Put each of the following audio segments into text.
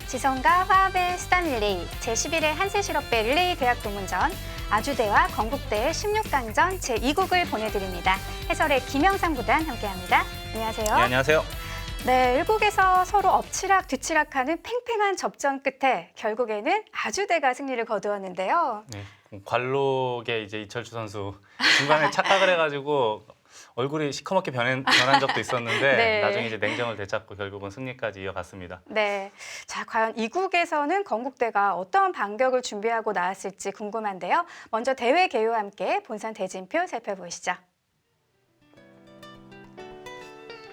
지성과 화합의 수단 릴레이 제11회 한세실업배 릴레이 대학 동문전 아주대와 건국대의 16강전 제2국을 보내드립니다. 해설의 김영상 구단 함께합니다. 안녕하세요. 네, 안녕하세요. 네, 1국에서 서로 엎치락 뒤치락하는 팽팽한 접전 끝에 결국에는 아주대가 승리를 거두었는데요. 네, 관록의 이제 이철주 선수 중간에 착각을 해가지고 얼굴이 시커멓게 변한 적도 있었는데 네. 나중에 이제 냉정을 되찾고 결국은 승리까지 이어갔습니다. 네, 자 과연 2국에서는 건국대가 어떤 반격을 준비하고 나왔을지 궁금한데요. 먼저 대회 개요와 함께 본선 대진표 살펴보시죠.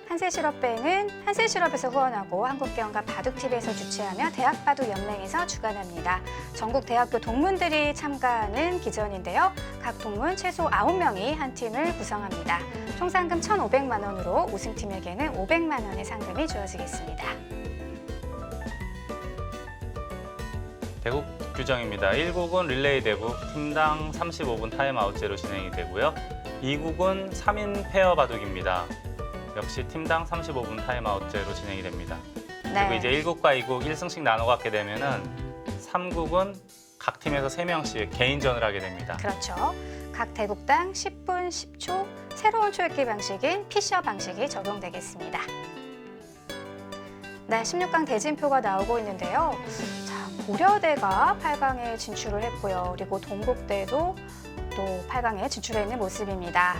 한세실업배는 한세실업에서 후원하고 한국대원과 바둑TV에서 주최하며 대학바둑연맹에서 주관합니다. 전국 대학교 동문들이 참가하는 기전인데요. 각 동문 최소 9명이 한 팀을 구성합니다. 총 상금 1,500만 원으로 우승팀에게는 500만 원의 상금이 주어지겠습니다. 대국 규정입니다. 1국은 릴레이 대국, 팀당 35분 타임아웃제로 진행이 되고요. 2국은 3인 페어 바둑입니다. 역시 팀당 35분 타임아웃제로 진행이 됩니다. 그리고 이제 1국과 2국 1승씩 나눠 갖게 되면은 3국은 각 팀에서 3명씩 개인전을 하게 됩니다. 그렇죠. 각 대국당 10분 10초 새로운 초읽기 방식인 피셔 방식이 적용되겠습니다. 네, 16강 대진표가 나오고 있는데요. 자, 고려대가 8강에 진출을 했고요. 그리고 동국대도 또 8강에 진출해 있는 모습입니다.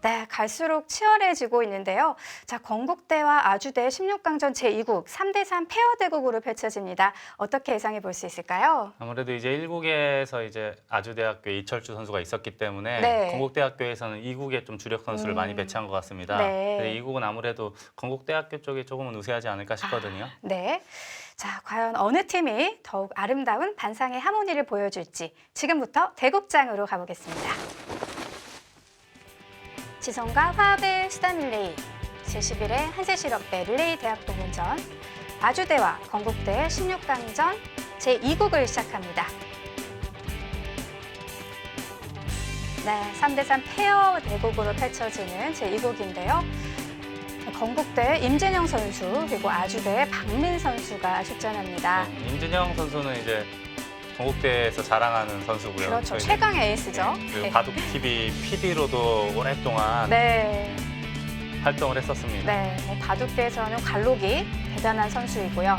네, 갈수록 치열해지고 있는데요. 자, 건국대와 아주대 16강전 제2국 3대3 페어 대국으로 펼쳐집니다. 어떻게 예상해 볼 수 있을까요? 아무래도 이제 1국에서 이제 아주대학교에 이철주 선수가 있었기 때문에 네. 건국대학교에서는 2국에 좀 주력 선수를 많이 배치한 것 같습니다. 네. 근데 2국은 아무래도 건국대학교 쪽이 조금은 우세하지 않을까 싶거든요. 네. 자, 과연 어느 팀이 더욱 아름다운 반상의 하모니를 보여줄지 지금부터 대국장으로 가보겠습니다. 지성과 화합의 수단 릴레이 제11회 한세실업배 릴레이 대학 동문전 아주대와 건국대의 16강전 제2국을 시작합니다. 네, 3대3 페어 대국으로 펼쳐지는 제2국인데요. 건국대의 임진영 선수 그리고 아주대의 박민 선수가 출전합니다. 임진영 선수는 이제 건국대에서 자랑하는 선수고요. 그렇죠. 최강의 에이스죠. 그리고 네. 바둑TV PD로도 오랫동안 네. 활동을 했었습니다. 네, 바둑대에서는 관록이 대단한 선수이고요.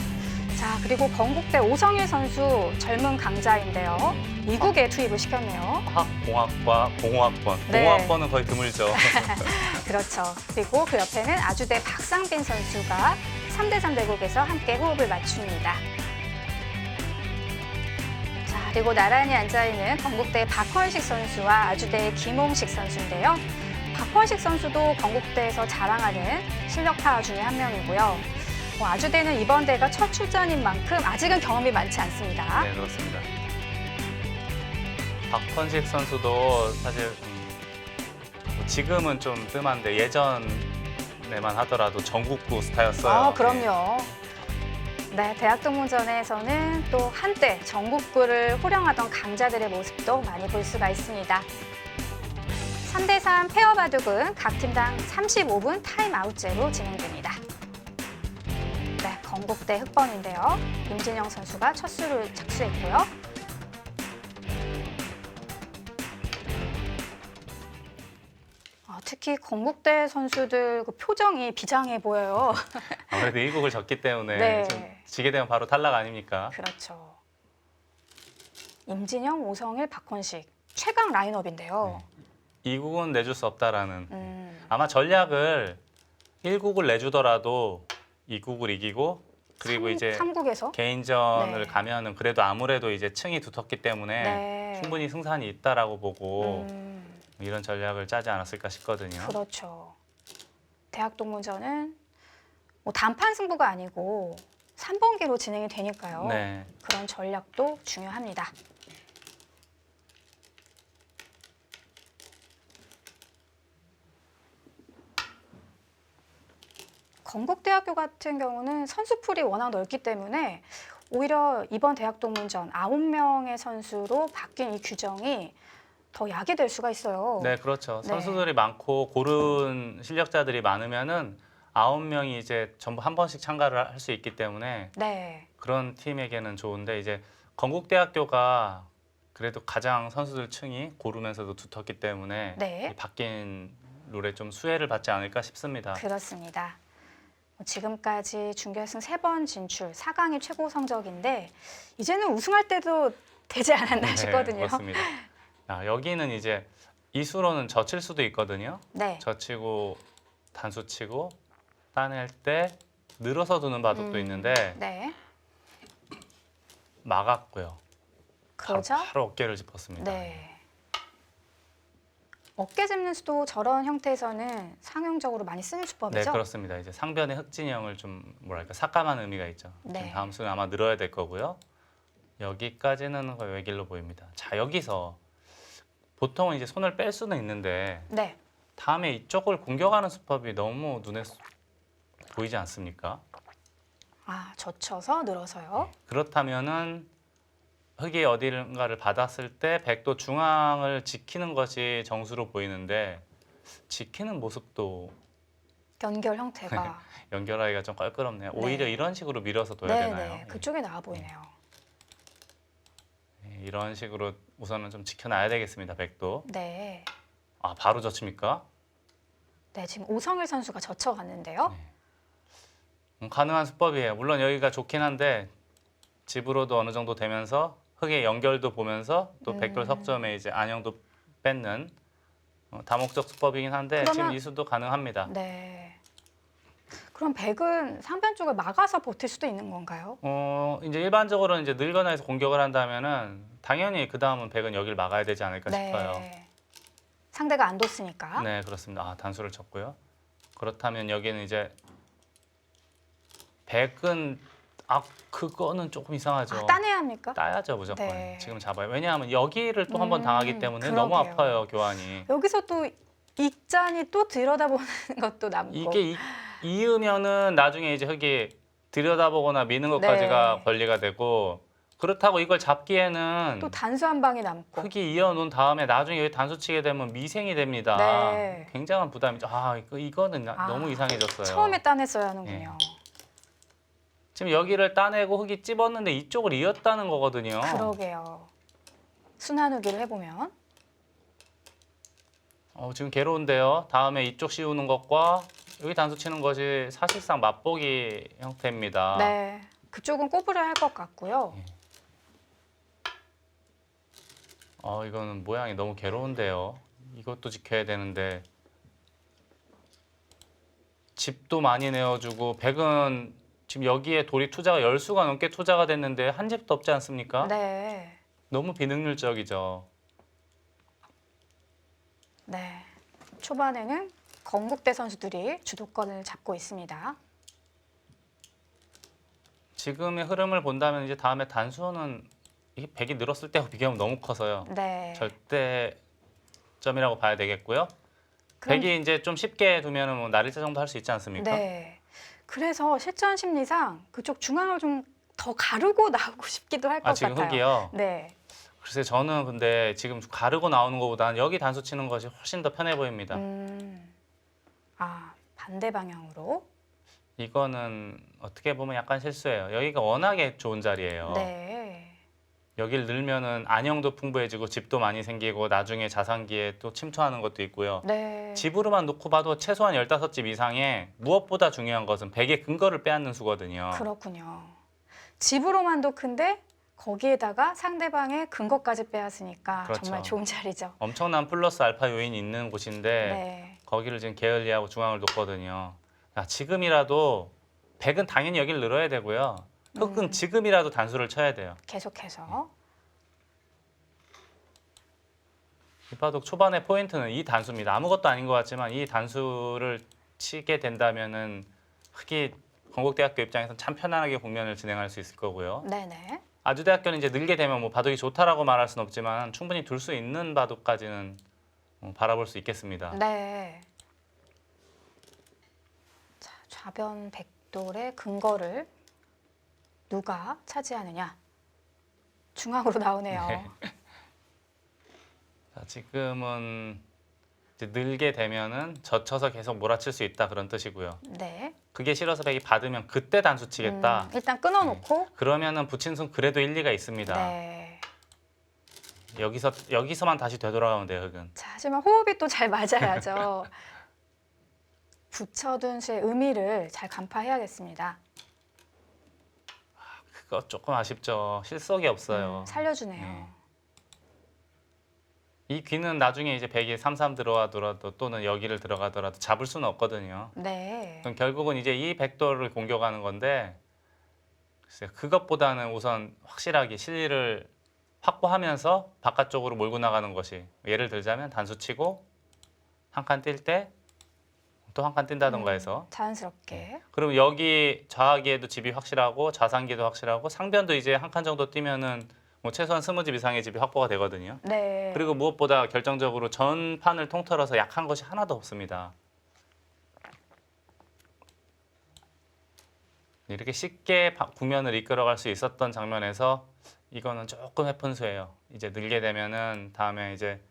자, 그리고 건국대 오성일 선수 젊은 강자인데요. 2국에 투입을 시켰네요. 화학공학과 공호학번. 네. 공호학번은 거의 드물죠. 그렇죠. 그리고 그 옆에는 아주대 박상빈 선수가 3대3 대국에서 함께 호흡을 맞춥니다. 자, 그리고 나란히 앉아있는 건국대의 박헌식 선수와 아주대의 김홍식 선수인데요. 박헌식 선수도 건국대에서 자랑하는 실력파 중에 한 명이고요. 아주대는 이번 대가 첫 출전인 만큼 아직은 경험이 많지 않습니다. 네, 그렇습니다. 박헌식 선수도 사실 지금은 좀 뜸한데 예전에만 하더라도 전국구 스타였어요. 아, 그럼요. 네, 대학 동문전에서는 또 한때 전국구를 호령하던 강자들의 모습도 많이 볼 수가 있습니다. 3대3 페어 바둑은 각 팀당 35분 타임아웃제로 진행됩니다. 네, 건국대 흑번인데요. 임진영 선수가 첫 수를 착수했고요. 특히 건국대 선수들 그 표정이 비장해 보여요. 아무래도 1국을 졌기 때문에 네. 좀 지게 되면 바로 탈락 아닙니까? 그렇죠. 임진영, 오성일, 박헌식 최강 라인업인데요. 2국은 내줄 수 없다라는 아마 전략을 1국을 내주더라도 2국을 이기고 그리고 이제 3국에서 개인전을 네. 가면은 그래도 아무래도 이제 층이 두텁기 때문에 네. 충분히 승산이 있다라고 보고 이런 전략을 짜지 않았을까 싶거든요. 그렇죠. 대학 동문전은 뭐 단판 승부가 아니고 3번기로 진행이 되니까요. 네. 그런 전략도 중요합니다. 건국대학교 같은 경우는 선수풀이 워낙 넓기 때문에 오히려 이번 대학 동문전 9명의 선수로 바뀐 이 규정이 더 약이 될 수가 있어요. 네, 그렇죠. 네. 선수들이 많고 고른 실력자들이 많으면은 9명이 이제 전부 한 번씩 참가를 할 수 있기 때문에 네. 그런 팀에게는 좋은데 이제 건국대학교가 그래도 가장 선수들 층이 고르면서도 두텁기 때문에 네. 이 바뀐 룰에 좀 수혜를 받지 않을까 싶습니다. 그렇습니다. 지금까지 준결승 3번 진출, 4강이 최고 성적인데 이제는 우승할 때도 되지 않았나 싶거든요. 그렇습니다. 여기는 이제 이수로는 젖힐 수도 있거든요. 네. 젖히고 단수 치고 따낼 때 늘어서 두는 바둑도 있는데 네. 막았고요. 그러죠? 바로 어깨를 짚었습니다. 네. 어깨 짚는 수도 저런 형태에서는 상용적으로 많이 쓰는 네, 수법이죠? 그렇습니다. 이제 상변의 흑진형을 좀 뭐랄까 삭감한 의미가 있죠. 네. 지금 다음 수는 아마 늘어야 될 거고요. 여기까지는 거의 외길로 보입니다. 자, 여기서 보통은 이제 손을 뺄 수는 있는데 네. 다음에 이쪽을 공격하는 수법이 너무 눈에 보이지 않습니까? 젖혀서 늘어서요. 그렇다면은 흑이 어디인가를 받았을 때 백도 중앙을 지키는 것이 정수로 보이는데 지키는 모습도 연결 형태가. 연결하기가 좀 껄끄럽네요. 오히려 이런 식으로 밀어서 둬야 네, 되나요? 네. 그쪽에 나와 보이네요. 이런 식으로 우선은 좀 지켜놔야 되겠습니다. 백도. 네. 바로 젖힙니까? 네, 지금 오성일 선수가 젖혀갔는데요. 가능한 수법이에요. 물론 여기가 좋긴 한데 집으로도 어느 정도 되면서 흑의 연결도 보면서 또 백돌 석점에 이제 안형도 뺏는 다목적 수법이긴 한데 지금 그러면- 이수도 가능합니다. 네. 그럼 백은 상변 쪽을 막아서 버틸 수도 있는 건가요? 이제 일반적으로는 이제 늘거나 해서 공격을 한다면은 당연히 그 다음은 백은 여기를 막아야 되지 않을까 싶어요. 네. 상대가 안 뒀으니까. 네, 그렇습니다. 단수를 쳤고요. 그렇다면 여기는 이제 백은 그거는 조금 이상하죠. 따내야 합니까? 따야죠 무조건. 네. 지금 잡아요. 왜냐하면 여기를 또 한 번 당하기 때문에 너무 그러게요. 아파요 교환이. 여기서 또 익잔이 또 들여다보는 것도 남고. 이게 이으면은 나중에 이제 흑이 들여다보거나 미는 것까지가 네. 권리가 되고 그렇다고 이걸 잡기에는 또 단수 한 방이 남고. 흑이 이어놓은 다음에 나중에 여기 단수 치게 되면 미생이 됩니다. 네. 굉장한 부담이죠. 이거는 너무 이상해졌어요. 처음에 따냈어야 하는군요. 지금 여기를 따내고 흑이 찝었는데 이쪽을 이었다는 거거든요. 그러게요. 순환우기를 해보면. 지금 괴로운데요. 다음에 이쪽 씌우는 것과 여기 단수 치는 것이 사실상 맛보기 형태입니다. 네. 그쪽은 꼬부려 할 것 같고요. 이거는 모양이 너무 괴로운데요. 이것도 지켜야 되는데 집도 많이 내어주고 백은 지금 여기에 돌이 투자가 10수가 넘게 투자가 됐는데 한 집도 없지 않습니까? 네. 너무 비능률적이죠. 네. 초반에는 건국대 선수들이 주도권을 잡고 있습니다. 지금의 흐름을 본다면 이제 다음에 단수는 이게 백이 늘었을 때하고 비교하면 너무 커서요. 네. 절대점이라고 봐야 되겠고요. 그럼- 백이 이제 좀 쉽게 두면은 뭐 날일자 정도 할 수 있지 않습니까? 네. 그래서 실전 심리상 그쪽 중앙을 좀 더 가르고 나오고 싶기도 할 것 지금 같아요. 흑이요. 네. 글쎄 저는 근데 지금 가르고 나오는 것보다는 여기 단수 치는 것이 훨씬 더 편해 보입니다. 반대 방향으로. 이거는 어떻게 보면 약간 실수예요. 여기가 워낙에 좋은 자리예요. 네. 여길 늘면은 안형도 풍부해지고 집도 많이 생기고 나중에 자산기에 또 침투하는 것도 있고요. 네. 집으로만 놓고 봐도 최소한 15집 이상에 무엇보다 중요한 것은 백의 근거를 빼앗는 수거든요. 그렇군요. 집으로만도 큰데 거기에다가 상대방의 근거까지 빼앗으니까 그렇죠. 정말 좋은 자리죠. 엄청난 플러스 알파 요인이 있는 곳인데 네. 거기를 지금 게을리하고 중앙을 놓거든요. 지금이라도 백은 당연히 여기를 늘어야 되고요. 흑은 지금이라도 단수를 쳐야 돼요. 계속해서. 이바둑 초반의 포인트는 이 단수입니다. 아무것도 아닌 것 같지만 이 단수를 치게 된다면은 흑이 건국대학교 입장에서는 참 편안하게 국면을 진행할 수 있을 거고요. 네네. 아주대학교는 이제 늘게 되면 뭐 바둑이 좋다라고 말할 수는 없지만 충분히 둘 수 있는 바둑까지는 바라볼 수 있겠습니다. 네. 자, 좌변 백돌의 근거를 누가 차지하느냐. 중앙으로 나오네요. 네. 자, 지금은 이제 늘게 되면은 젖혀서 계속 몰아칠 수 있다 그런 뜻이고요. 네. 그게 싫어서 백이 받으면 그때 단수 치겠다. 일단 끊어놓고. 그러면은 붙인 순 그래도 일리가 있습니다. 네. 여기서만 다시 되돌아가면 돼요, 흑은. 자, 하지만 호흡이 또 잘 맞아야죠. 붙여둔 수의 의미를 잘 간파해야겠습니다. 그거 조금 아쉽죠. 실속이 없어요. 살려주네요. 네. 이 귀는 나중에 이제 백이 3-3 들어가더라도 또는 여기를 들어가더라도 잡을 수는 없거든요. 네. 그럼 결국은 이제 이 백도를 공격하는 건데 글쎄요, 그것보다는 우선 확실하게 실리를 확보하면서 바깥쪽으로 몰고 나가는 것이, 예를 들자면 단수 치고 한 칸 뛸 때 또 한 칸 뛴다던가 해서 자연스럽게. 그럼 여기 좌하기에도 집이 확실하고 좌상기도 확실하고 상변도 이제 한 칸 정도 뛰면은 뭐 최소한 20집 이상의 집이 확보가 되거든요. 네. 그리고 무엇보다 결정적으로 전판을 통틀어서 약한 것이 하나도 없습니다. 이렇게 쉽게 국면을 이끌어갈 수 있었던 장면에서 이거는 조금 해픈수예요. 이제 늘게 되면은 다음에 이제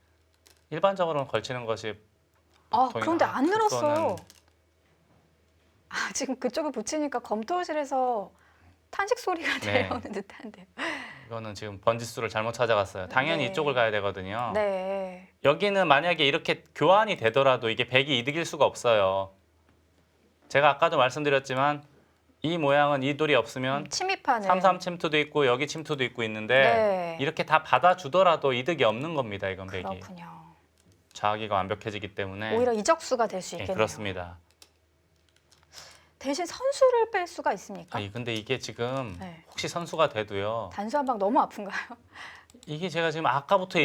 일반적으로는 걸치는 것이 그런데 안 늘었어요. 그거는- 지금 그쪽을 붙이니까 검토실에서 탄식 소리가 네. 들려오는 듯한데요. 이거는 지금 번지수를 잘못 찾아갔어요. 당연히 네. 이쪽을 가야 되거든요. 네. 여기는 만약에 이렇게 교환이 되더라도 이게 백이 이득일 수가 없어요. 제가 아까도 말씀드렸지만 이 모양은 이 돌이 없으면 침입하는. 3-3 침투도 있고 여기 침투도 있고 있는데 네. 이렇게 다 받아주더라도 이득이 없는 겁니다. 이건 백이. 그렇군요. 좌하기가 완벽해지기 때문에. 오히려 이적수가 될 수 예, 있겠네요. 그렇습니다. 대신 선수를 뺄 수가 있습니까? 근데 이게 지금 네. 혹시 선수가 돼도요. 단수 한 방 너무 아픈가요? 이게 제가 지금 아까부터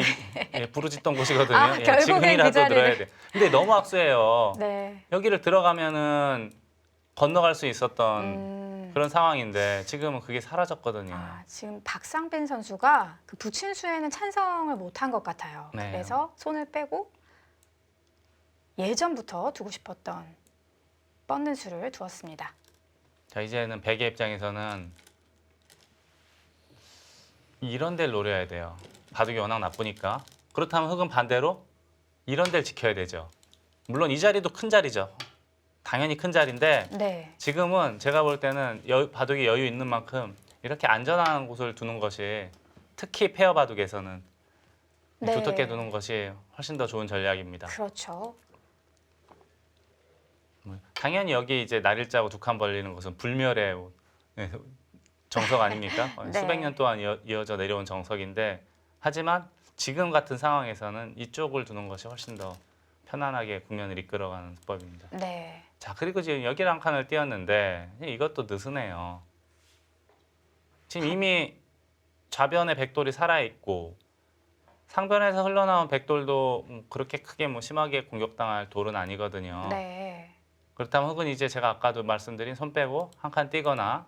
부르짖던 곳이거든요. 결국엔 지금이라도 그 자리를. 들어야 돼. 근데 너무 악수해요. 네. 여기를 들어가면은 건너갈 수 있었던 그런 상황인데 지금은 그게 사라졌거든요. 지금 박상빈 선수가 그 붙인 수에는 찬성을 못한 것 같아요. 네. 그래서 손을 빼고 예전부터 두고 싶었던 뻗는 수를 두었습니다. 자, 이제는 백의 입장에서는 이런 데를 노려야 돼요. 바둑이 워낙 나쁘니까. 그렇다면 흑은 반대로 이런 데를 지켜야 되죠. 물론 이 자리도 큰 자리죠. 당연히 큰 자리인데 네. 지금은 제가 볼 때는 바둑이 여유 있는 만큼 이렇게 안전한 곳을 두는 것이, 특히 페어 바둑에서는 네. 두텁게 두는 것이 훨씬 더 좋은 전략입니다. 그렇죠. 당연히 여기 이제 날일자고 두 칸 벌리는 것은 불멸의 정석 아닙니까? 네. 수백 년 동안 이어져 내려온 정석인데, 하지만 지금 같은 상황에서는 이쪽을 두는 것이 훨씬 더 편안하게 국면을 이끌어가는 수법입니다. 네. 자, 그리고 지금 여기를 한 칸을 띄었는데 이것도 느슨해요. 지금 이미 좌변에 백돌이 살아있고 상변에서 흘러나온 백돌도 그렇게 크게 심하게 공격당할 돌은 아니거든요. 네. 그렇다면 흑은 이제 제가 아까도 말씀드린 손 빼고 한 칸 띄거나,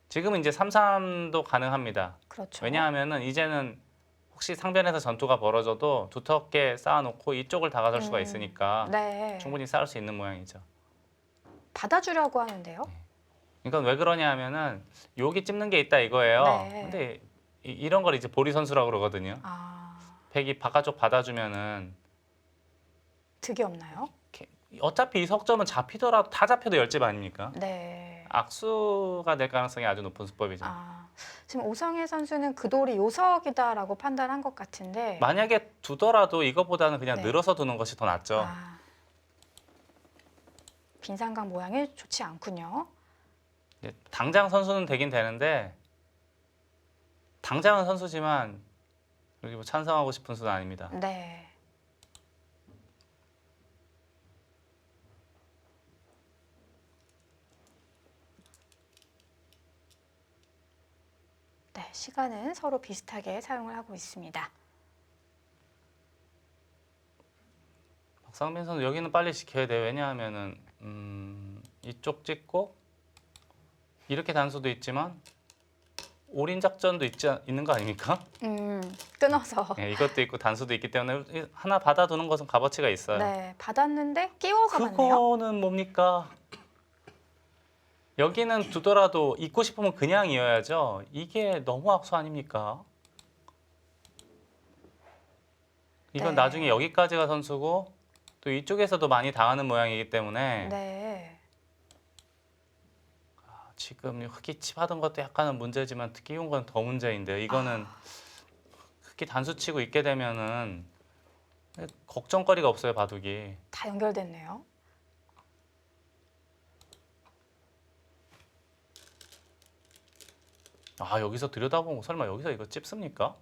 지금은 이제 3-3도 가능합니다. 그렇죠. 왜냐하면은 이제는 혹시 상변에서 전투가 벌어져도 두텁게 쌓아놓고 이쪽을 다가설 수가 있으니까 네. 충분히 싸울 수 있는 모양이죠. 받아주려고 하는데요. 이건 왜 그러냐 하면은 여기 찝는 게 있다 이거예요. 네. 근데 이런 걸 이제 보리 선수라고 그러거든요. 백이 바깥쪽 받아주면은 득이 없나요? 어차피 이 석점은 잡히더라도 다 잡혀도 10집 아닙니까? 네. 악수가 될 가능성이 아주 높은 수법이죠. 지금 오성혜 선수는 그 돌이 요석이다라고 판단한 것 같은데. 만약에 두더라도 이것보다는 그냥 네. 늘어서 두는 것이 더 낫죠. 빈상각 모양이 좋지 않군요. 이제 당장 선수는 되긴 되는데, 당장은 선수지만 여기 뭐 찬성하고 싶은 수는 아닙니다. 네. 네, 시간은 서로 비슷하게 사용을 하고 있습니다. 박상민 선수 여기는 빨리 지켜야 돼요. 왜냐하면은 이쪽 찍고 이렇게 단수도 있지만 올인 작전도 있는 거 아닙니까? 끊어서. 네, 이것도 있고 단수도 있기 때문에 하나 받아두는 것은 값어치가 있어요. 네, 받았는데 끼워서 갔네요. 그거는 뭡니까? 여기는 두더라도 잊고 싶으면 그냥 이어야죠. 이게 너무 악수 아닙니까? 이건 네. 나중에 여기까지가 선수고 또 이쪽에서도 많이 당하는 모양이기 때문에 네. 지금 흑이 치받은 것도 약간은 문제지만 띄운 건 더 문제인데 이거는 흑이 단수 치고 있게 되면은 걱정거리가 없어요, 바둑이. 다 연결됐네요. 아, 여기서 들여다보고 설마 여기서 이거 찝습니까?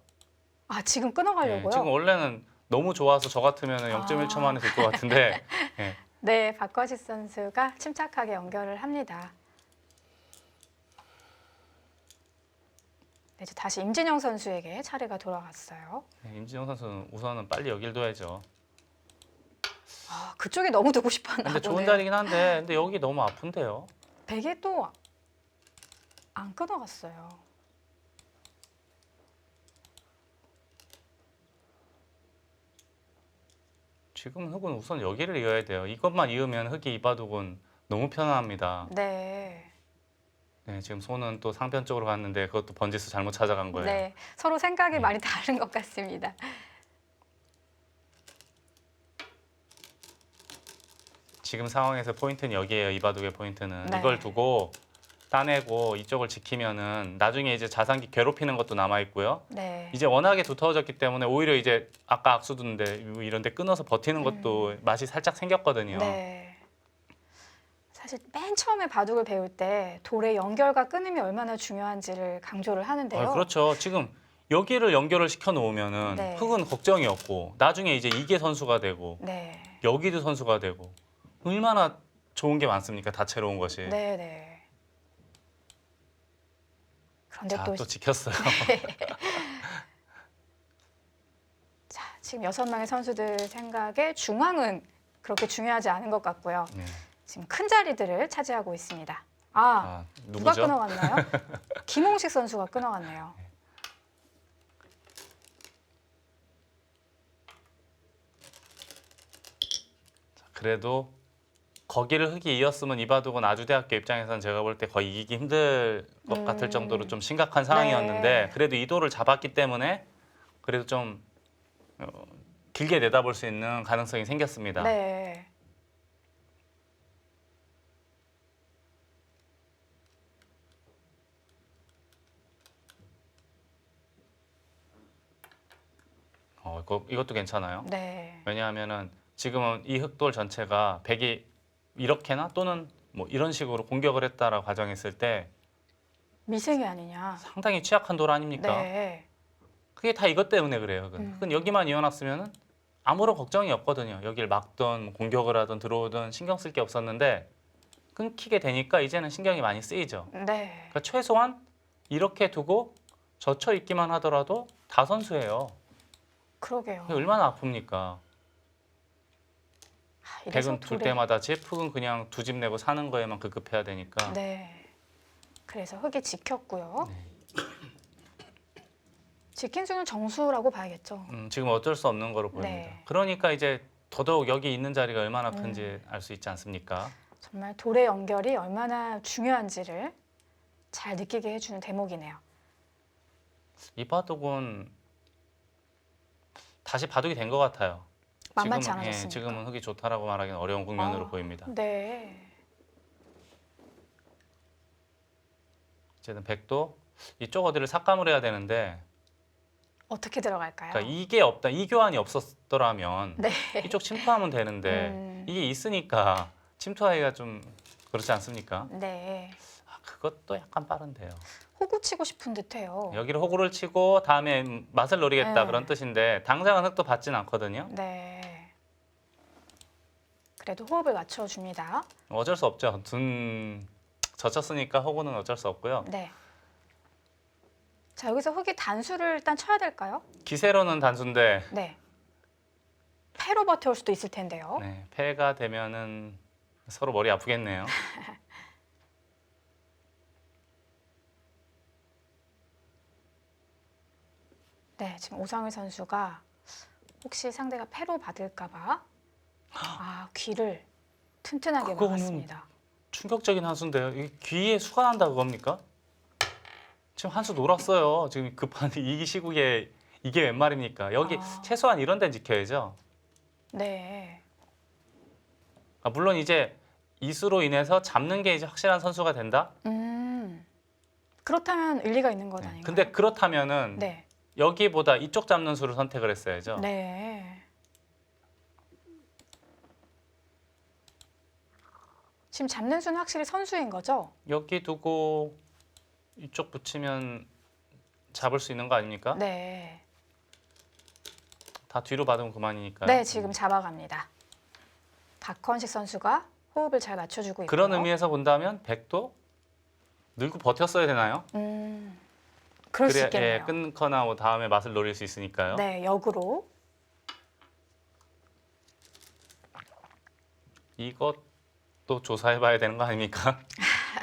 아, 지금 끊어가려고요? 지금 원래는 너무 좋아서 저 같으면 0.1초 만에 될 것 같은데 예. 네, 박거식 선수가 침착하게 연결을 합니다. 네, 이제 다시 임진영 선수에게 차례가 돌아갔어요. 임진영 선수는 우선은 빨리 여길 둬야죠. 아, 그쪽에 너무 두고 싶었나 근데 좋은 보네요. 자리긴 한데 근데 여기 너무 아픈데요. 베개 또 안 끊어갔어요. 지금 흑은 우선 여기를 이어야 돼요. 이것만 이으면 흑이 이바둑은 너무 편안합니다. 네. 네, 지금 손은 또 상편 쪽으로 갔는데 그것도 번지수 잘못 찾아간 거예요. 네, 서로 생각이 네. 많이 다른 것 같습니다. 지금 상황에서 포인트는 여기에요. 이바둑의 포인트는 네. 이걸 두고 따내고 이쪽을 지키면은 나중에 이제 자산기 괴롭히는 것도 남아 있고요. 네. 이제 워낙에 두터워졌기 때문에 오히려 이제 아까 악수두인데 이런 데 끊어서 버티는 것도 맛이 살짝 생겼거든요. 네. 사실 맨 처음에 바둑을 배울 때 돌의 연결과 끊음이 얼마나 중요한지를 강조를 하는데요. 그렇죠. 지금 여기를 연결을 시켜 놓으면은 네. 흑은 걱정이 없고 나중에 이제 이게 선수가 되고 네. 여기도 선수가 되고 얼마나 좋은 게 많습니까? 다채로운 것이. 네, 네. 그런데 자, 또, 또 지켰어요. 자, 지금 6명의 선수들 생각에 중앙은 그렇게 중요하지 않은 것 같고요. 네. 지금 큰 자리들을 차지하고 있습니다. 아, 아, 누가 누구죠? 끊어갔나요? 김홍식 선수가 끊어갔네요. 그래도 거기를 흑이 이었으면 이바둑은 아주대학교 입장에서는 제가 볼 때 거의 이기기 힘들 것 같을 정도로 좀 심각한 상황이었는데 네. 그래도 이 도를 잡았기 때문에 그래도 좀 길게 내다볼 수 있는 가능성이 생겼습니다. 네. 이것도 괜찮아요. 네. 왜냐하면은 지금은 이 흑돌 전체가 백이 이렇게나 또는 뭐 이런 식으로 공격을 했다라고 가정했을 때 미생이 아니냐. 상당히 취약한 돌 아닙니까? 네. 그게 다 이것 때문에 그래요. 음. 흑은 여기만 이어놨으면은 아무런 걱정이 없거든요. 여길 막던 공격을 하든 들어오든 신경 쓸 게 없었는데 끊기게 되니까 이제는 신경이 많이 쓰이죠. 네. 그러니까 최소한 이렇게 두고 젖혀 있기만 하더라도 다 선수예요. 그러게요. 그게 얼마나 아픕니까? 아, 이래서 백은 둘 둘의- 때마다 집, 흑은 그냥 두 집 내고 사는 거에만 급급해야 되니까. 네. 그래서 흑이 지켰고요. 네. 지킨 수는 정수라고 봐야겠죠. 지금 어쩔 수 없는 거로 보입니다. 네. 그러니까 이제 더더욱 여기 있는 자리가 얼마나 큰지 알 수 있지 않습니까? 정말 돌의 연결이 얼마나 중요한지를 잘 느끼게 해주는 대목이네요. 이 바둑은 다시 바둑이 된 것 같아요. 만만치 지금은, 않아졌습니까? 지금은 흑이 좋다라고 말하기는 어려운 국면으로 보입니다. 네. 어쨌든 백도 이쪽 어디를 삭감을 해야 되는데 어떻게 들어갈까요? 그러니까 이게 없다, 이 교환이 없었더라면 네. 이쪽 침투하면 되는데 이게 있으니까 침투하기가 좀 그렇지 않습니까? 네. 그것도 약간 빠른데요. 호구 치고 싶은 듯해요. 여기를 호구를 치고 다음에 맛을 노리겠다 네. 그런 뜻인데 당장은 흑도 받진 않거든요. 네. 그래도 호흡을 맞춰줍니다. 어쩔 수 없죠. 젖혔으니까 호구는 어쩔 수 없고요. 네. 자, 여기서 흑이 단수를 일단 쳐야 될까요? 기세로는 단수인데 네. 패로 버텨올 수도 있을 텐데요. 네, 패가 되면은 서로 머리 아프겠네요. 네, 지금 오상일 선수가 혹시 상대가 패로 받을까봐 귀를 튼튼하게 그거는 막았습니다. 충격적인 한 수인데요. 이 귀에 수가 난다 그겁니까? 지금 한 수 놀았어요. 지금 급한 이 시국에 이게 웬 말입니까? 여기 최소한 이런 데는 지켜야죠. 네. 물론 이제 이 수로 인해서 잡는 게 이제 확실한 선수가 된다. 그렇다면 일리가 있는 건 아닌가요? 근데 그렇다면은 네. 여기보다 이쪽 잡는 수를 선택을 했어야죠. 네. 지금 잡는 수는 확실히 선수인 거죠? 여기 두고 이쪽 붙이면 잡을 수 있는 거 아닙니까? 네. 다 뒤로 받으면 그만이니까요. 네, 지금 잡아갑니다. 박헌식 선수가 호흡을 잘 맞춰주고 있고요. 그런 의미에서 본다면 백도 늘고 버텼어야 되나요? 그럴 수 그래야 있겠네요. 끊거나 뭐 다음에 맛을 노릴 수 있으니까요. 네, 역으로. 이것도 조사해봐야 되는 거 아닙니까?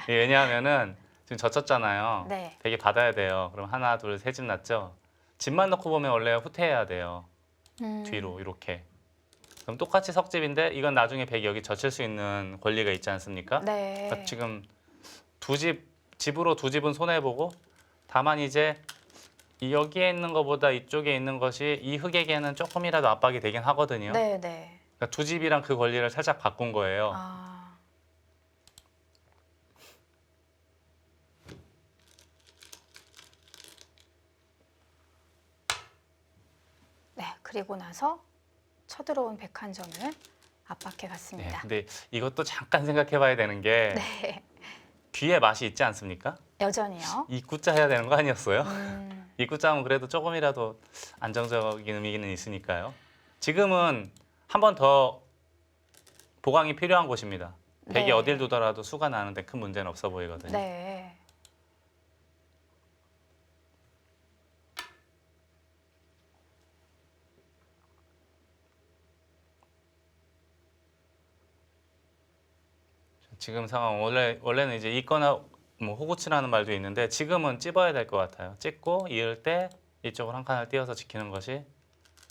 왜냐하면은 지금 젖혔잖아요. 네. 백이 받아야 돼요. 그럼 하나, 둘, 세 집 났죠. 집만 넣고 보면 원래 후퇴해야 돼요. 뒤로 이렇게. 그럼 똑같이 석집인데 이건 나중에 백이 여기 젖힐 수 있는 권리가 있지 않습니까? 네. 그러니까 지금 집으로 두 집은 손해보고 다만 이제 여기에 있는 것보다 이쪽에 있는 것이 이 흑에게는 조금이라도 압박이 되긴 하거든요. 네, 네. 그러니까 두 집이랑 그 권리를 살짝 바꾼 거예요. 아. 네, 그리고 나서 쳐들어온 백한점을 압박해 네, 갔습니다. 근데 이것도 잠깐 생각해봐야 되는 게 네. 귀에 맛이 있지 않습니까? 여전히요. 입구자 해야 되는 거 아니었어요? 음, 입구자 하면 그래도 조금이라도 안정적인 의미는 있으니까요. 지금은 한 번 더 보강이 필요한 곳입니다. 백이 네. 어딜 두더라도 수가 나는데 큰 문제는 없어 보이거든요. 네. 지금 상황 원래는 이제 있거나 뭐 호구치라는 말도 있는데 지금은 찝어야 될 것 같아요. 찝고 이을 때 이쪽을 한 칸을 띄어서 지키는 것이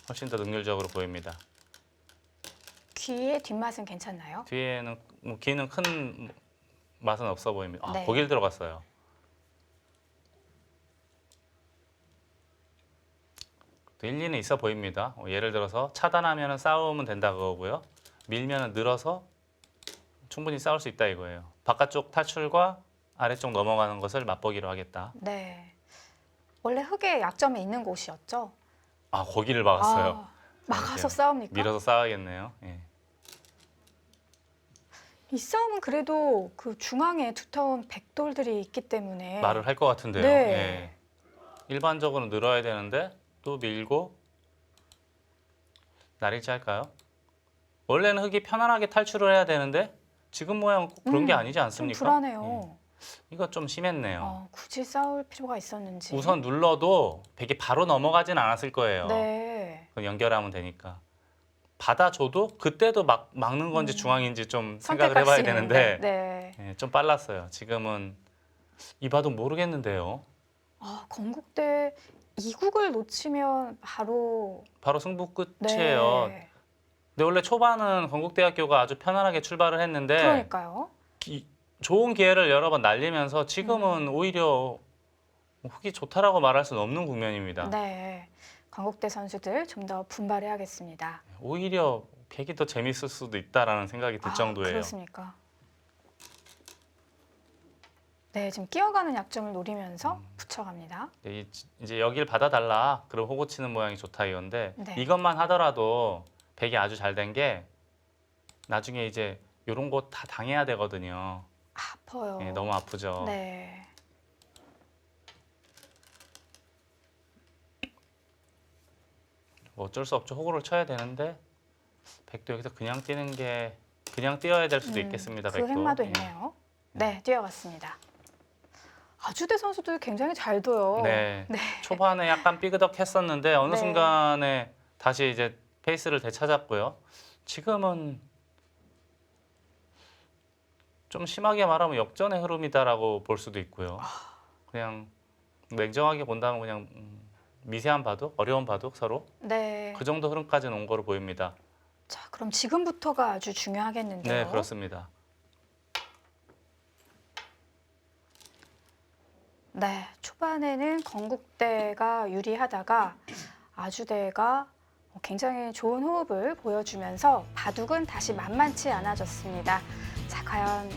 훨씬 더 능률적으로 보입니다. 귀의 뒷맛은 괜찮나요? 뒤에는 뭐 귀는 큰 맛은 없어 보입니다. 아, 네. 고길 들어갔어요. 또 일리는 있어 보입니다. 예를 들어서 차단하면 싸우면 된다 그거고요. 밀면 늘어서 충분히 싸울 수 있다 이거예요. 바깥쪽 탈출과 아래쪽 넘어가는 것을 맛보기로 하겠다. 네. 원래 흑의 약점이 있는 곳이었죠? 아, 거기를 막았어요. 아, 막아서 이렇게요. 싸웁니까? 밀어서 싸워야겠네요. 예. 이 싸움은 그래도 그 중앙에 두터운 백돌들이 있기 때문에 말을 할 것 같은데요. 네. 예. 일반적으로 늘어야 되는데 또 밀고 날일지 할까요? 원래는 흑이 편안하게 탈출을 해야 되는데 지금 모양 꼭 그런 게 아니지 좀 않습니까? 불안해요. 이거 좀 심했네요. 굳이 싸울 필요가 있었는지. 우선 눌러도 백이 바로 넘어가진 않았을 거예요. 네. 그건 연결하면 되니까. 받아줘도 그때도 막는 건지 중앙인지 좀 생각을 선택할 해봐야 수 되는데 있는데. 네. 예, 좀 빨랐어요. 지금은 이 바둑 모르겠는데요. 건국대 이국을 놓치면 바로 바로 승부 끝이에요. 네. 근데 원래 초반은 건국대학교가 아주 편안하게 출발을 했는데 그러니까요. 좋은 기회를 여러 번 날리면서 지금은 오히려 흑이 좋다라고 말할 수는 없는 국면입니다. 네. 건국대 선수들 좀 더 분발해야겠습니다. 오히려 백이 더 재밌을 수도 있다라는 생각이 들 정도예요. 그렇습니까? 네, 지금 끼어가는 약점을 노리면서 붙여갑니다. 네, 이제 여길 받아달라. 그럼 호구 치는 모양이 좋다 이건데 네. 이것만 하더라도 백이 아주 잘 된 게 나중에 이제 이런 거 다 당해야 되거든요. 아파요. 예, 너무 아프죠. 네. 뭐 어쩔 수 없죠. 호구를 쳐야 되는데 백도 여기서 그냥 뛰는 게 그냥 뛰어야 될 수도 있겠습니다. 그 백도. 행마도 예. 있네요. 네, 뛰어갔습니다. 아주대 선수들 굉장히 잘 둬요. 네. 초반에 약간 삐그덕했었는데 어느 네. 순간에 다시 이제 페이스를 되찾았고요. 지금은 좀 심하게 말하면 역전의 흐름이다라고 볼 수도 있고요. 그냥 냉정하게 본다면 그냥 미세한 바둑, 어려운 바둑 서로 네. 그 정도 흐름까지는 온 거로 보입니다. 자, 그럼 지금부터가 아주 중요하겠는데요. 네, 그렇습니다. 네, 초반에는 건국대가 유리하다가 아주대가 굉장히 좋은 호흡을 보여주면서 바둑은 다시 만만치 않아졌습니다. 자, 과연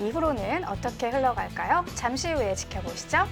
이후로는 어떻게 흘러갈까요? 잠시 후에 지켜보시죠.